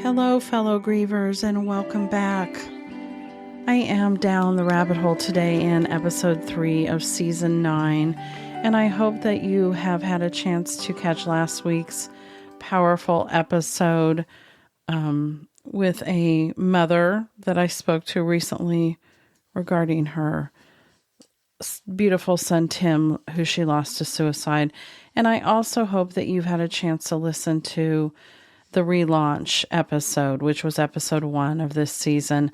Hello, fellow grievers, and welcome back. I am down the rabbit hole today in episode 3 of season 9, and I hope that you have had a chance to catch last week's powerful episode with a mother that I spoke to recently regarding her beautiful son, Tim, who she lost to suicide. And I also hope that you've had a chance to listen to the relaunch episode, which was episode 1 of this season,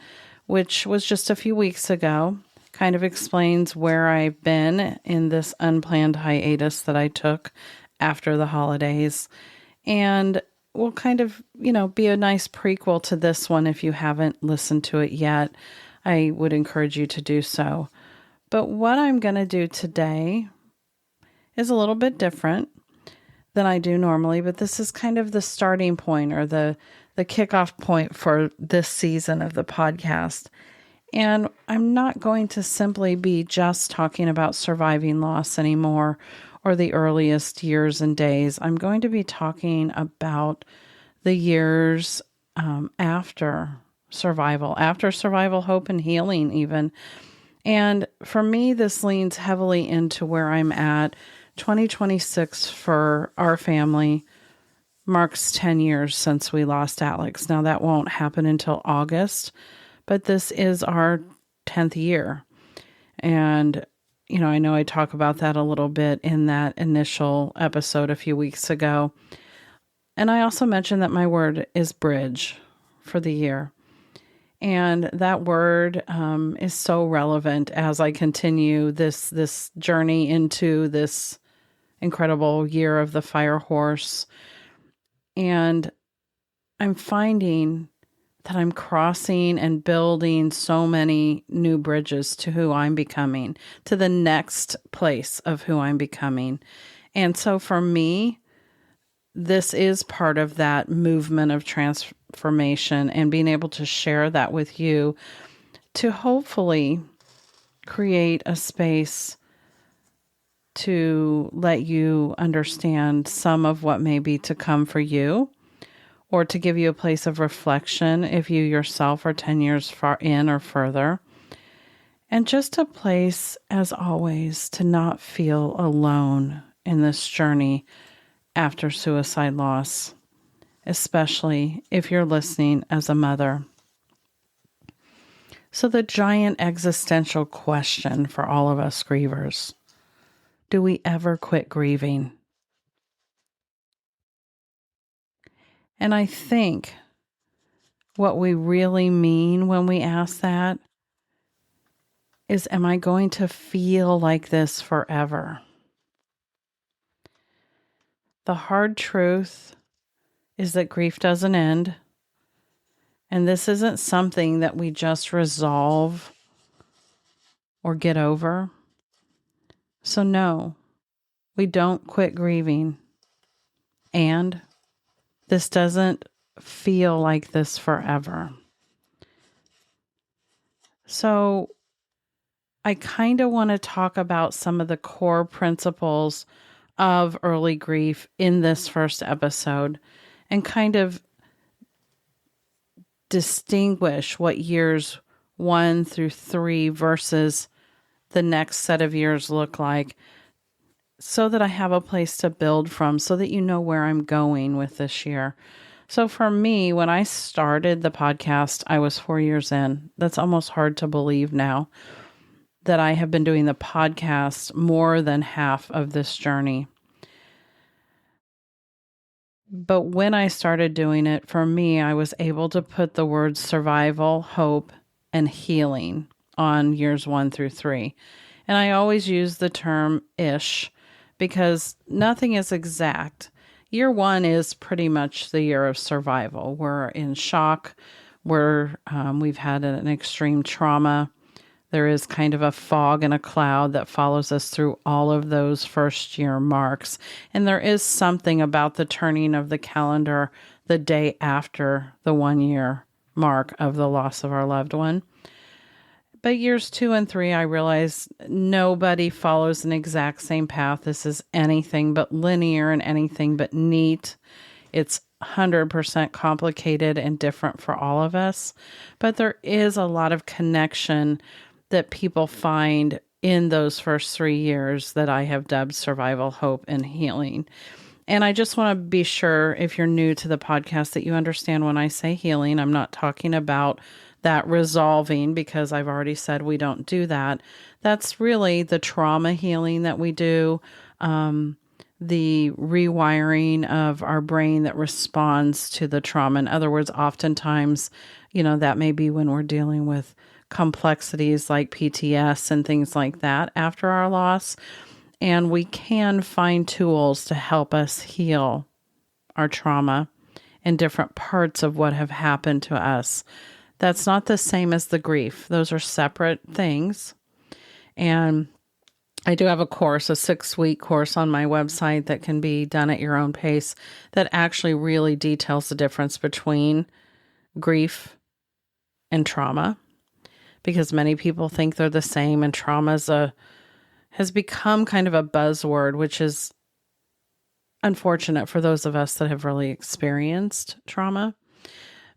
which was just a few weeks ago. Kind of explains where I've been in this unplanned hiatus that I took after the holidays. And will kind of, be a nice prequel to this one if you haven't listened to it yet. I would encourage you to do so. But what I'm going to do today is a little bit different than I do normally, but this is kind of the starting point or the kickoff point for this season of the podcast. And I'm not going to simply be just talking about surviving loss anymore or the earliest years and days. I'm going to be talking about the years after survival, hope and healing even. And for me, this leans heavily into where I'm at. 2026 for our family marks 10 years since we lost Alex. Now, that won't happen until August, but this is our 10th year. And, I know I talk about that a little bit in that initial episode a few weeks ago. And I also mentioned that my word is bridge for the year. And that word is so relevant as I continue this journey into this incredible year of the fire horse. And I'm finding that I'm crossing and building so many new bridges to who I'm becoming, to the next place of who I'm becoming. And so for me, this is part of that movement of transformation and being able to share that with you to hopefully create a space to let you understand some of what may be to come for you, or to give you a place of reflection if you yourself are 10 years far in or further. And just a place, as always, to not feel alone in this journey after suicide loss, especially if you're listening as a mother. So the giant existential question for all of us grievers: do we ever quit grieving? And I think what we really mean when we ask that is, am I going to feel like this forever? The hard truth is that grief doesn't end, and this isn't something that we just resolve or get over. So no, we don't quit grieving, and this doesn't feel like this forever. So I kind of want to talk about some of the core principles of early grief in this first episode and kind of distinguish what years 1 through 3 versus the next set of years look like, so that I have a place to build from, so that you know where I'm going with this year. So for me, when I started the podcast, I was 4 years in. That's almost hard to believe now that I have been doing the podcast more than half of this journey. But when I started doing it, for me, I was able to put the words survival, hope, and healing on years 1 through 3. And I always use the term ish because nothing is exact. Year 1 is pretty much the year of survival. We're in shock. We've had an extreme trauma. There is kind of a fog and a cloud that follows us through all of those first year marks. And there is something about the turning of the calendar the day after the 1 year mark of the loss of our loved one. But years 2 and 3, I realized nobody follows an exact same path. This is anything but linear and anything but neat. It's 100% complicated and different for all of us, but there is a lot of connection that people find in those first 3 years that I have dubbed survival, hope, and healing. And I just want to be sure, if you're new to the podcast, that you understand when I say healing, I'm not talking about that resolving, because I've already said we don't do that. That's really the trauma healing that we do, the rewiring of our brain that responds to the trauma. In other words, oftentimes, that may be when we're dealing with complexities like PTS and things like that after our loss. And we can find tools to help us heal our trauma and different parts of what have happened to us. That's not the same as the grief. Those are separate things. And I do have a course, a 6-week course on my website that can be done at your own pace, that actually really details the difference between grief and trauma, because many people think they're the same, and trauma has become kind of a buzzword, which is unfortunate for those of us that have really experienced trauma.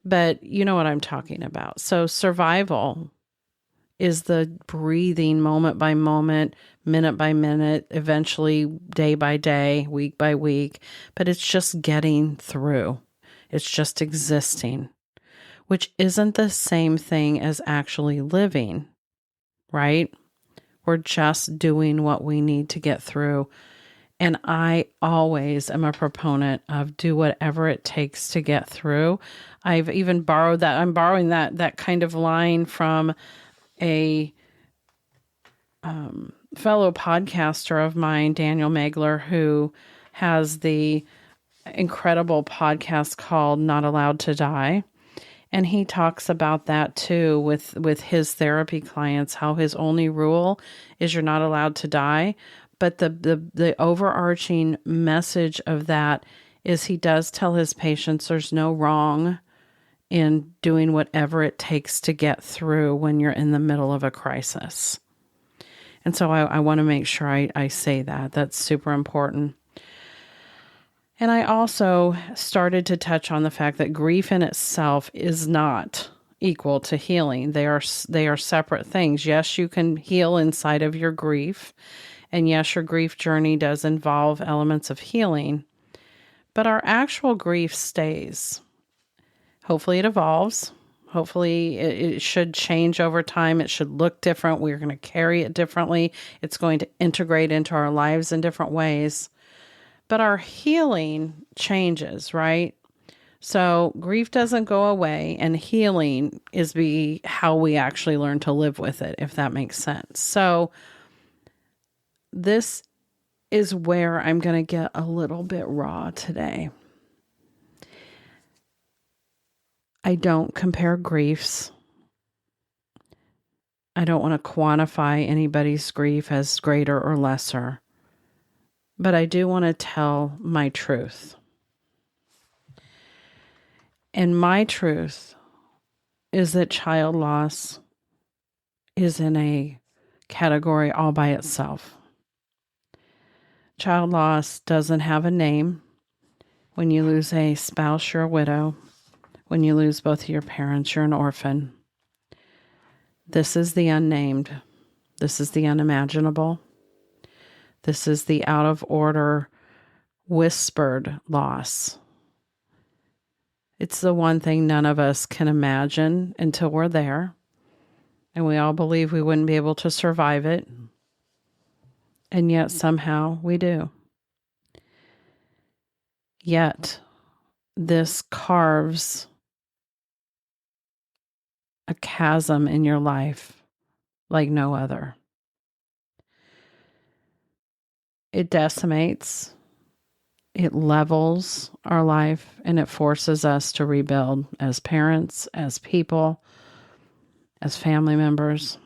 But you know what I'm talking about. So survival is the breathing moment by moment, minute by minute, eventually day by day, week by week. But it's just getting through. It's just existing, which isn't the same thing as actually living, right? We're just doing what we need to get through. And I always am a proponent of do whatever it takes to get through. I've even borrowed that. I'm borrowing that kind of line from a fellow podcaster of mine, Daniel Megler, who has the incredible podcast called Not Allowed to Die. And he talks about that too with his therapy clients, how his only rule is you're not allowed to die. But the overarching message of that is he does tell his patients there's no wrong in doing whatever it takes to get through when you're in the middle of a crisis. And so I want to make sure I say that. That's super important. And I also started to touch on the fact that grief in itself is not equal to healing. They are separate things. Yes, you can heal inside of your grief. And yes, your grief journey does involve elements of healing. But our actual grief stays. Hopefully it evolves. Hopefully it should change over time. It should look different. We're going to carry it differently. It's going to integrate into our lives in different ways. But our healing changes, right? So grief doesn't go away, and healing is how we actually learn to live with it, if that makes sense. So this is where I'm going to get a little bit raw today. I don't compare griefs. I don't want to quantify anybody's grief as greater or lesser. But I do want to tell my truth. And my truth is that child loss is in a category all by itself. Child loss doesn't have a name. When you lose a spouse, you're a widow. When you lose both of your parents, you're an orphan. This is the unnamed. This is the unimaginable. This is the out of order, whispered loss. It's the one thing none of us can imagine until we're there. And we all believe we wouldn't be able to survive it. And yet somehow we do. Yet this carves a chasm in your life like no other. It decimates, it levels our life, and it forces us to rebuild as parents, as people, as family members.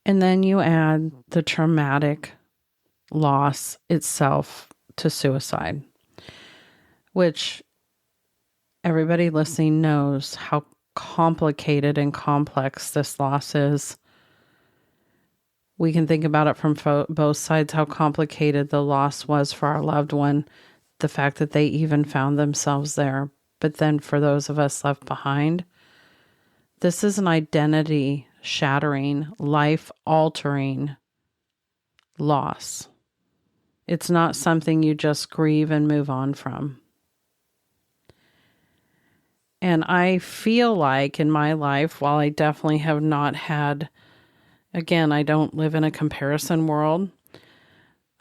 And then you add the traumatic loss itself to suicide, which everybody listening knows how complicated and complex this loss is. We can think about it from both sides, how complicated the loss was for our loved one, the fact that they even found themselves there. But then for those of us left behind, this is an identity shattering, life altering loss. It's not something you just grieve and move on from. And I feel like in my life, while I definitely have not had, again, I don't live in a comparison world.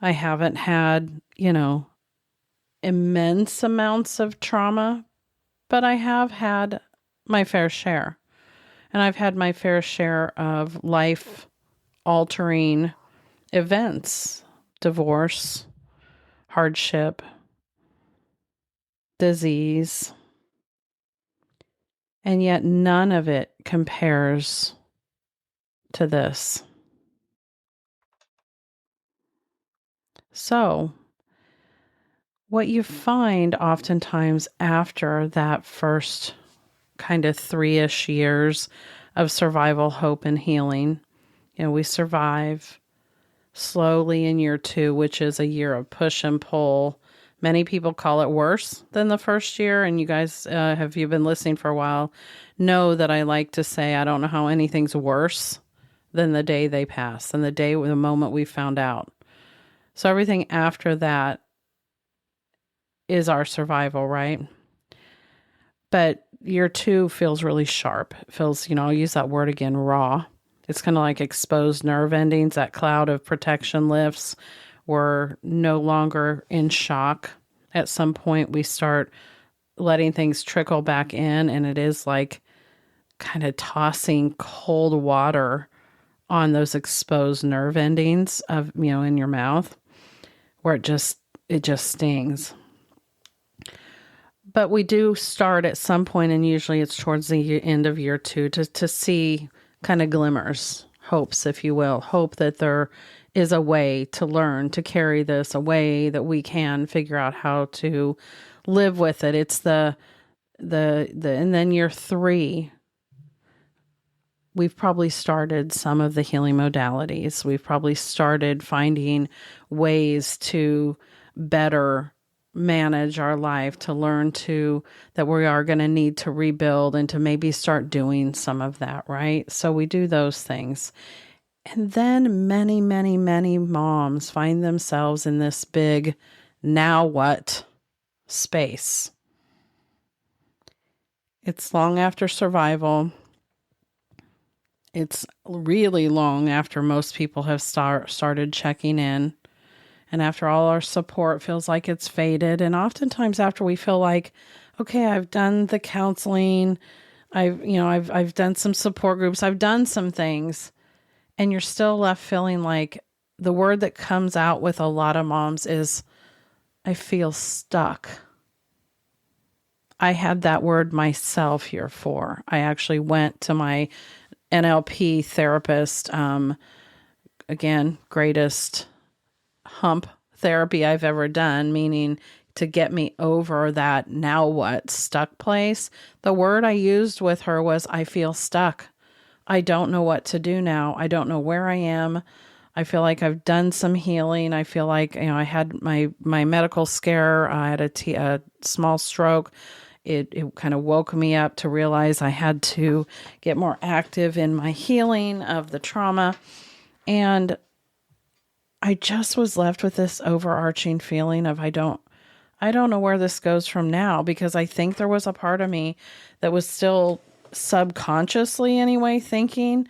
I haven't had, immense amounts of trauma, but I have had my fair share. And I've had my fair share of life altering events, divorce, hardship, disease, and yet none of it compares to this. So, what you find oftentimes after that first kind of 3-ish years of survival, hope, and healing, we survive slowly in year 2, which is a year of push and pull. Many people call it worse than the first year. And you guys, if you've been listening for a while, know that I like to say, I don't know how anything's worse than the day they pass, than the moment we found out. So everything after that is our survival, right? But year 2 feels really sharp. It feels, I'll use that word again, raw. It's kind of like exposed nerve endings. That cloud of protection lifts. We're no longer in shock. At some point, we start letting things trickle back in, and it is like kind of tossing cold water on those exposed nerve endings of, in your mouth, where it just stings. But we do start at some point, and usually it's towards the end of year 2 to see kind of glimmers, hopes, if you will, hope that there is a way to learn to carry this, a way that we can figure out how to live with it. It's and then year 3, we've probably started some of the healing modalities. We've probably started finding ways to better manage our life, to learn that we are going to need to rebuild and to maybe start doing some of that, right? So we do those things. And then many, many, many moms find themselves in this big, now what space. It's long after survival. It's really long after most people have started checking in. And after all our support feels like it's faded. And oftentimes after we feel like, okay, I've done the counseling, I've done some support groups, I've done some things, and you're still left feeling like the word that comes out with a lot of moms is, I feel stuck. I had that word myself year 4. I actually went to my NLP therapist, again, greatest hump therapy I've ever done, meaning to get me over that now what stuck place. The word I used with her was, I feel stuck. I don't know what to do now. I don't know where I am. I feel like I've done some healing. I feel like, I had my medical scare. I had a small stroke. It kind of woke me up to realize I had to get more active in my healing of the trauma. And I just was left with this overarching feeling of I don't know where this goes from now, because I think there was a part of me that was still subconsciously anyway thinking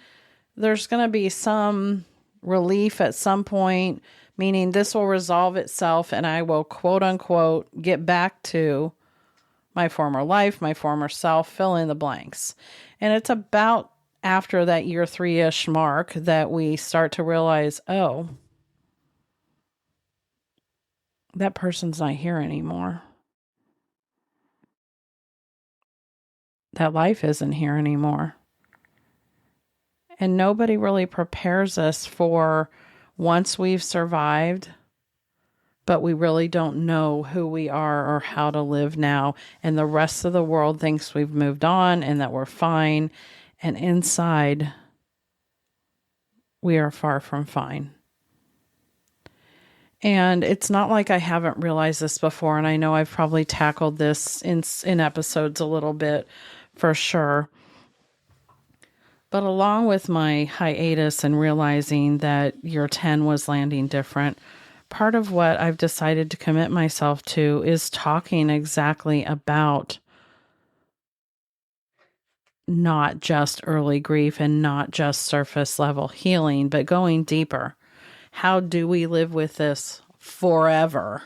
there's going to be some relief at some point, meaning this will resolve itself and I will quote unquote get back to my former life, my former self, fill in the blanks. And it's about after that year 3-ish mark that we start to realize, oh, that person's not here anymore. That life isn't here anymore. And nobody really prepares us for once we've survived, but we really don't know who we are or how to live now. And the rest of the world thinks we've moved on and that we're fine. And inside, we are far from fine. And it's not like I haven't realized this before. And I know I've probably tackled this in episodes a little bit for sure. But along with my hiatus and realizing that year 10 was landing different, part of what I've decided to commit myself to is talking exactly about not just early grief and not just surface level healing, but going deeper. How do we live with this forever?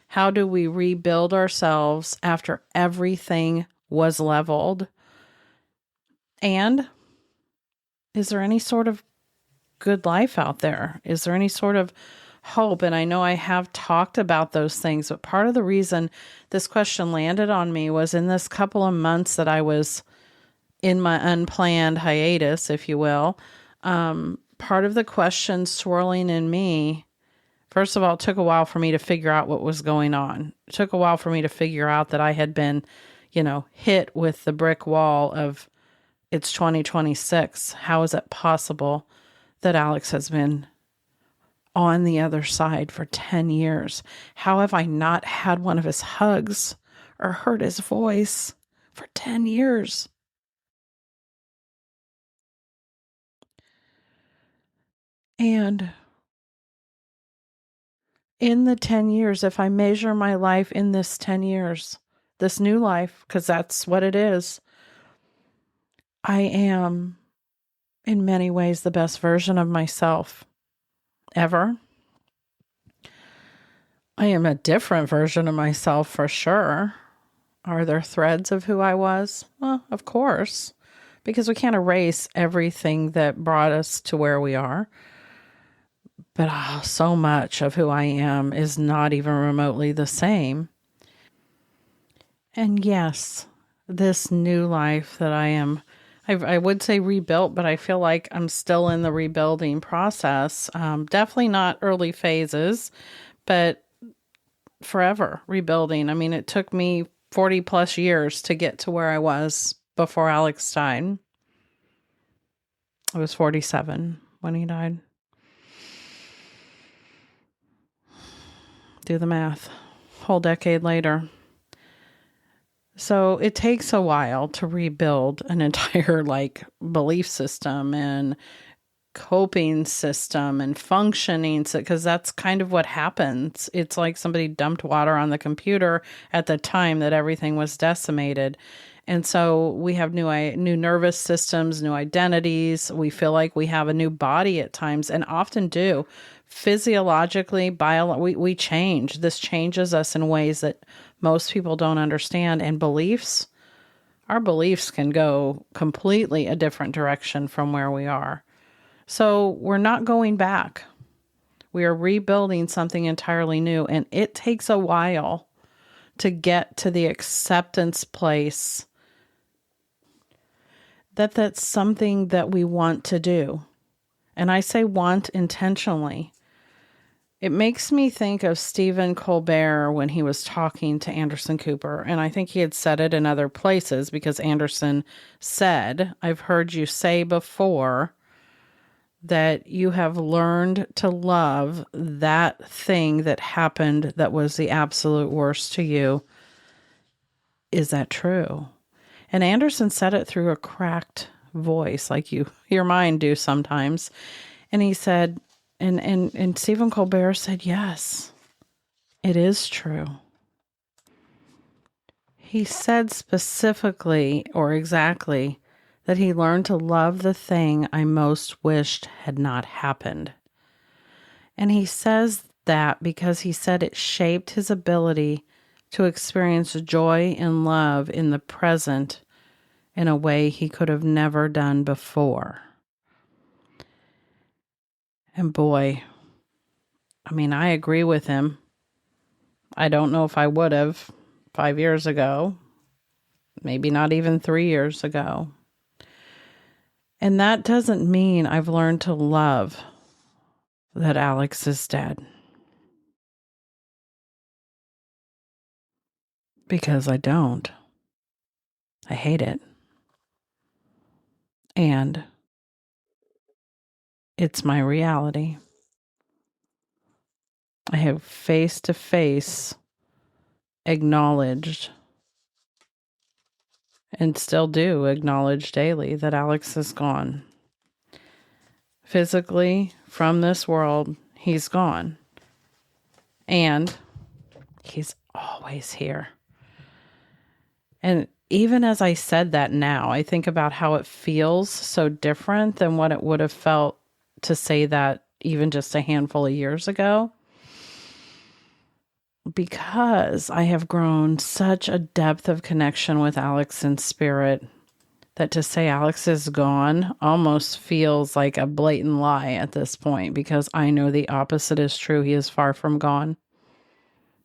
How do we rebuild ourselves after everything was leveled? And is there any sort of good life out there? Is there any sort of hope? And I know I have talked about those things, but part of the reason this question landed on me was in this couple of months that I was in my unplanned hiatus, if you will. Part of the question swirling in me, first of all, it took a while for me to figure out what was going on. It took a while for me to figure out that I had been, hit with the brick wall of it's 2026. How is it possible that Alex has been on the other side for 10 years? How have I not had one of his hugs or heard his voice for 10 years? And in the 10 years, if I measure my life in this 10 years, this new life, because that's what it is, I am in many ways the best version of myself ever. I am a different version of myself for sure. Are there threads of who I was? Well, of course, because we can't erase everything that brought us to where we are. But so much of who I am is not even remotely the same. And yes, this new life that I would say rebuilt, but I feel like I'm still in the rebuilding process. Definitely not early phases, but forever rebuilding. I mean, it took me 40 plus years to get to where I was before Alex died. I was 47 when he died. Do the math. Whole decade later. So it takes a while to rebuild an entire belief system and coping system and functioning, because that's kind of what happens. It's like somebody dumped water on the computer at the time that everything was decimated. And so we have new nervous systems, new identities. We feel like we have a new body at times, and often do. Physiologically, we change. This changes us in ways that most people don't understand. And our beliefs can go completely a different direction from where we are. So we're not going back. We are rebuilding something entirely new, and it takes a while to get to the acceptance place that that's something that we want to do. And I say want intentionally. It makes me think of Stephen Colbert when he was talking to Anderson Cooper. And I think he had said it in other places, because Anderson said, I've heard you say before that you have learned to love that thing that happened that was the absolute worst to you. Is that true? And Anderson said it through a cracked voice, like your mind do sometimes. And he said, and Stephen Colbert said, yes, it is true. He said specifically or exactly that he learned to love the thing I most wished had not happened. And he says that because he said it shaped his ability to experience joy and love in the present in a way he could have never done before. And boy, I mean, I agree with him. I don't know if I would have 5 years ago, maybe not even 3 years ago. And that doesn't mean I've learned to love that Alex is dead. Because I don't. I hate it. And it's my reality. I have face to face acknowledged and still do acknowledge daily that Alex is gone. Physically, from this world, he's gone. And he's always here. And even as I said that now, I think about how it feels so different than what it would have felt to say that even just a handful of years ago. Because I have grown such a depth of connection with Alex in spirit that to say Alex is gone almost feels like a blatant lie at this point, because I know the opposite is true. He is far from gone.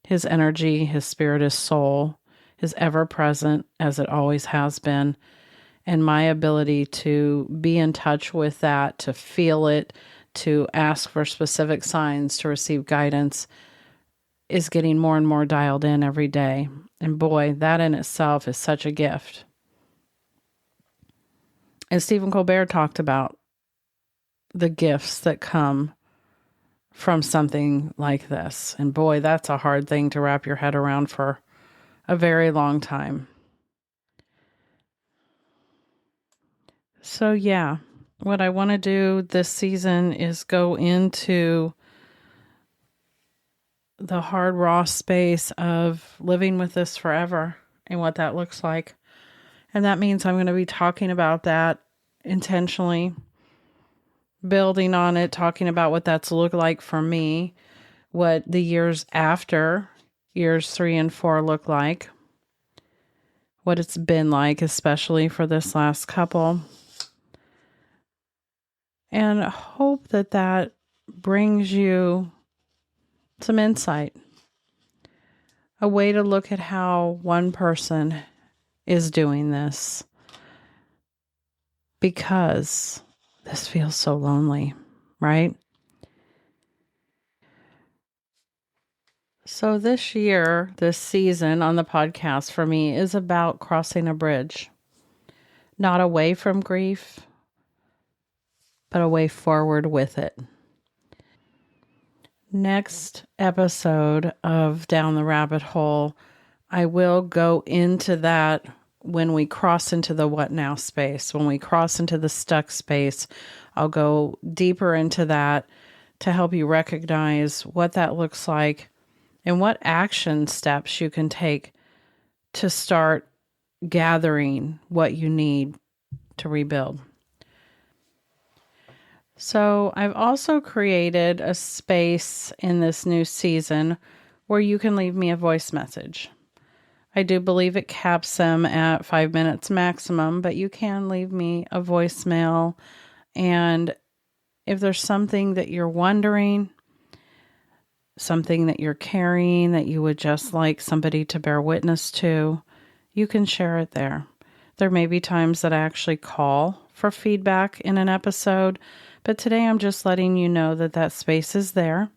His energy, his spirit, his soul is ever present as it always has been. And my ability to be in touch with that, to feel it, to ask for specific signs, to receive guidance is getting more and more dialed in every day. And boy, that in itself is such a gift. And Stephen Colbert talked about the gifts that come from something like this. And boy, that's a hard thing to wrap your head around for a very long time. So yeah, what I want to do this season is go into the hard, raw space of living with this forever and what that looks like. And that means I'm going to be talking about that intentionally, building on it, talking about what that's looked like for me, what the years after years 3 and 4 look like, what it's been like, especially for this last couple. And hope that that brings you some insight, a way to look at how one person is doing this, because this feels so lonely, right? So this year, this season on the podcast for me is about crossing a bridge, not away from grief, but a way forward with it. Next episode of Down the Rabbit Hole, I will go into that when we cross into the what now space. When we cross into the stuck space, I'll go deeper into that to help you recognize what that looks like and what action steps you can take to start gathering what you need to rebuild. So I've also created a space in this new season where you can leave me a voice message. I do believe it caps them at 5 minutes maximum, but you can leave me a voicemail. And if there's something that you're wondering, something that you're carrying that you would just like somebody to bear witness to, you can share it there. There may be times that I actually call for feedback in an episode, but today I'm just letting you know that that space is there.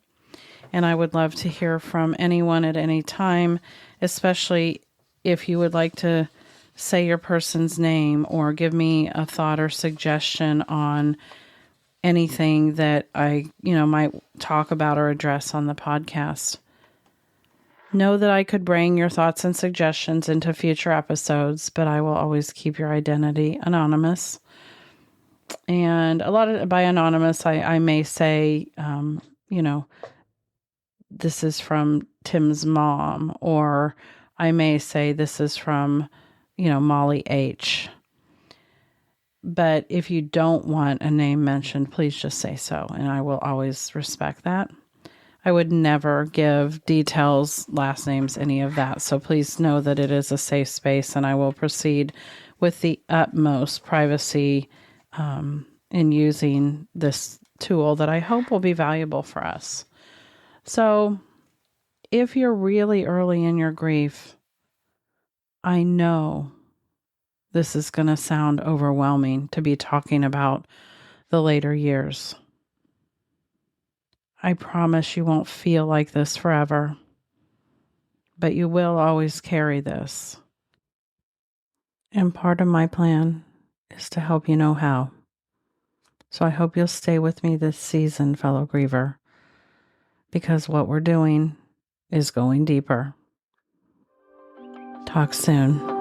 And I would love to hear from anyone at any time, especially if you would like to say your person's name or give me a thought or suggestion on anything that I, might talk about or address on the podcast. Know that I could bring your thoughts and suggestions into future episodes, but I will always keep your identity anonymous. And a lot of, by anonymous, I may say, this is from Tim's mom, or I may say this is from, Molly H. But if you don't want a name mentioned, please just say so, and I will always respect that. I would never give details, last names, any of that. So please know that it is a safe space, and I will proceed with the utmost privacy in using this tool that I hope will be valuable for us. So if you're really early in your grief, I know this is going to sound overwhelming to be talking about the later years. I promise you won't feel like this forever, but you will always carry this. And part of my plan is to help you know how. So I hope you'll stay with me this season, fellow griever, because what we're doing is going deeper. Talk soon.